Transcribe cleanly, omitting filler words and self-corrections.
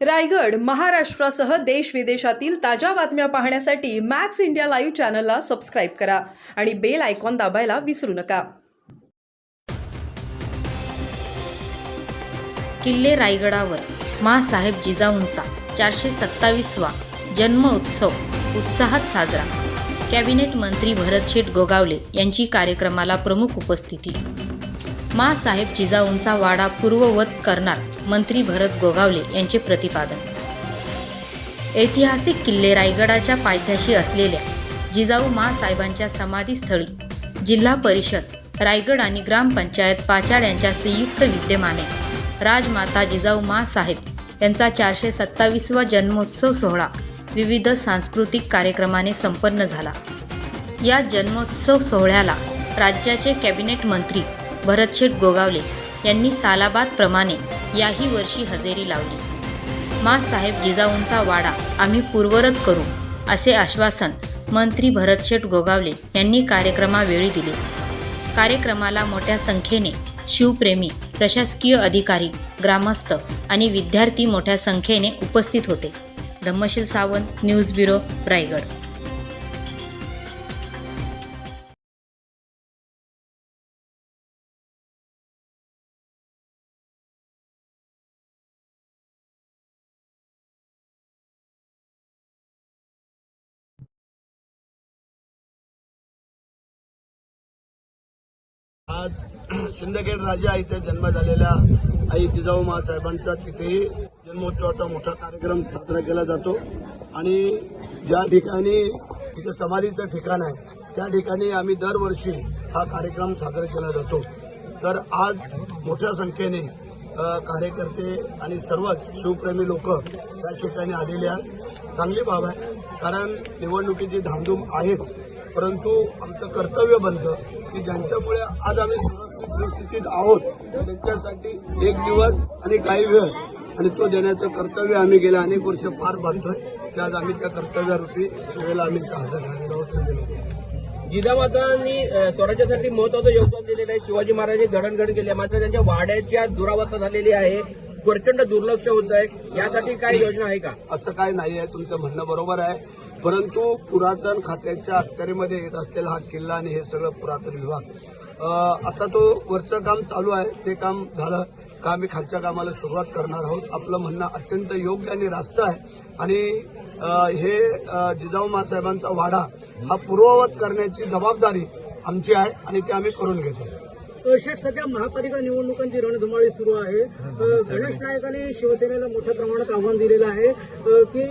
रायगड महाराष्ट्रासह देश विदेशातील ताज्या बातम्या पाहण्यासाठी मॅक्स इंडिया लाईव्ह चॅनलला सबस्क्राइब करा आणि बेल आयकॉन दाबायला विसरू नका। किल्ले रायगडावर माँसाहेब जिजाऊंचा 427वा जन्म उत्सव उत्साहात साजरा। कॅबिनेट मंत्री भरतशेठ गोगावले यांची कार्यक्रमाला प्रमुख उपस्थिती। माँसाहेब जिजाऊंचा वाडा पूर्ववत करणार मंत्री भरत गोगावले यांचे प्रतिपादन। ऐतिहासिक किल्ले रायगडाच्या पायथ्याशी असलेल्या जिजाऊ माँसाहेबांच्या समाधीस्थळी जिल्हा परिषद रायगड आणि ग्रामपंचायत पाचाड यांच्या संयुक्त विद्यमाने राजमाता जिजाऊ माँसाहेब यांचा 427वा जन्मोत्सव सोहळा विविध सांस्कृतिक कार्यक्रमाने संपन्न झाला। या जन्मोत्सव सोहळ्याला राज्याचे कॅबिनेट मंत्री भरतशेठ गोगावले यांनी सालाबादप्रमाणे याही वर्षी हजेरी लावली। माँसाहेब जिजाऊंचा वाडा आम्ही पूर्ववत करू असे आश्वासन मंत्री भरतशेठ गोगावले यांनी कार्यक्रमावेळी दिले। कार्यक्रमाला मोठ्या संख्येने शिवप्रेमी, प्रशासकीय अधिकारी, ग्रामस्थ आणि विद्यार्थी मोठ्या संख्येने उपस्थित होते। Dhammasheel Sawant, news bureau, Raigad. आज सिंदखेड राजा इथे जन्म झालेल्या आई जिजाऊ माँसाहेबांचा तिथेही जन्मोत्सवाचा मोठा कार्यक्रम साजरा केला जातो आणि ज्या ठिकाणी तिथे समाधीचं ठिकाण आहे त्या ठिकाणी आम्ही दरवर्षी हा कार्यक्रम साजरा केला जातो। तर आज मोठ्या संख्येने कार्यकर्ते आणि सर्व शिवप्रेमी लोक त्या ठिकाणी आलेले आहेत। चांगली बाब आहे, कारण निवडणुकीची धामधूम आहेच, परंतु आमचं कर्तव्य बनतं की ज्यांच्यामुळे आज आम्ही सुरक्षित स्थितीत आहोत त्यांच्यासाठी एक दिवस आणि काही वेळ आणि तो देण्याचं कर्तव्य आम्ही गेल्या अनेक वर्ष पार पाडतोय की आज आम्ही त्या कर्तव्यारूपी सेवेला आम्ही हजर झालेलो आहोत। जिजामातांनी स्वराज्यासाठी महत्वाचं योगदान दिलेलं आहे। शिवाजी महाराजांनी जडणघडण केली, मात्र त्यांच्या वाड्याच्या दुरावस्था झालेली आहे, प्रचंड दुर्लक्ष होत आहे, यासाठी काय योजना आहे का? असं काय नाही आहे, तुमचं म्हणणं बरोबर आहे, परंतु पुरातन खात्याच्या अखत्यारीमध्ये येत असलेला हा किल्ला आणि हे सगळं पुरातन विभाग आता तो वरचं काम चालू आहे, ते काम झालं का आम्ही खालच्या कामाला सुरुवात करणार आहोत। आपलं म्हणणं अत्यंत योग्य आणि रास्त आहे आणि हे जिजाऊ माँसाहेबांचा वाडा हा पूर्ववत करण्याची जबाबदारी आमची आहे आणि ते आम्ही करून घेतो। शेठ, सध्या महापालिका निवडणुकांची रणधुमाळी सुरू आहे। गणेश नाईकांनी शिवसेनेला मोठ्या प्रमाणात आव्हान दिलेलं आहे की